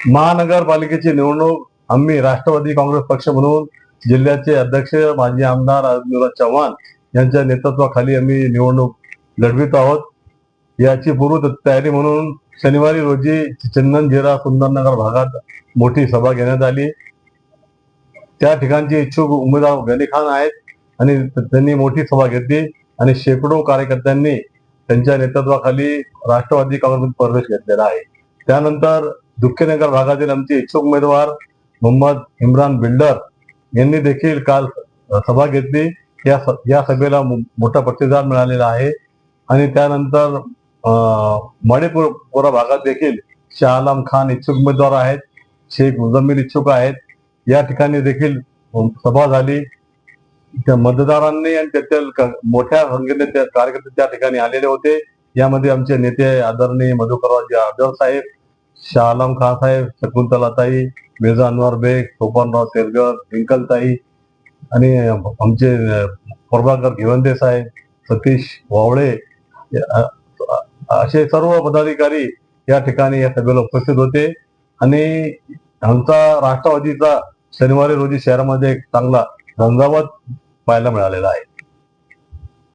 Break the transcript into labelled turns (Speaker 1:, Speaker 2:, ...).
Speaker 1: महानगरपालिकेची निवडणूक आम्ही राष्ट्रवादी काँग्रेस पक्ष म्हणून जिल्ह्याचे अध्यक्ष माजी आमदार अरविंद चव्हाण यांच्या नेतृत्वाखाली आम्ही निवडणूक लढवित आहोत। याची पूर्व तयारी म्हणून शनिवारी रोजी चंदनझिरा सुंदरनगर भागात मोठी सभा घेण्यात आली। त्या ठिकाणचे इच्छुक उमेदवार गनी खान आहेत आणि त्यांनी मोठी सभा घेतली आणि शेकडो कार्यकर्त्यांनी त्यांच्या नेतृत्वाखाली राष्ट्रवादी काँग्रेसमध्ये प्रवेश घेतलेला आहे। त्यानंतर दुःखेनगर भागातील आमचे इच्छुक उमेदवार मोहम्मद इम्रान बिल्डर यांनी देखील काल सभा घेतली। या सभेला मोठा प्रतिसाद मिळालेला आहे आणि त्यानंतर मणिपूर भागात देखील शाह आलम खान इच्छुक उमेदवार आहेत, शेख मुजम्मिल इच्छुक आहेत। या ठिकाणी देखील सभा झाली। त्या मतदारांनी आणि त्यातील मोठ्या संख्येने कार्यकर्ते त्या ठिकाणी आलेले होते। यामध्ये आमचे नेते आदरणीय मधुकररावजी आजर साहेब, शाह आलम खान साहेब, शकुंतलाताई, मिर्झा अनवर बेग, सोपानराव तेरगर, रिंकलताई आणि आमचे प्रभाकर घेवंदे साहेब, सतीश वावळे असे सर्व पदाधिकारी या ठिकाणी या सभेला उपस्थित होते आणि आमचा राष्ट्रवादीचा शनिवारी रोजी शहरामध्ये एक चांगला झंझावात पाहायला मिळालेला आहे।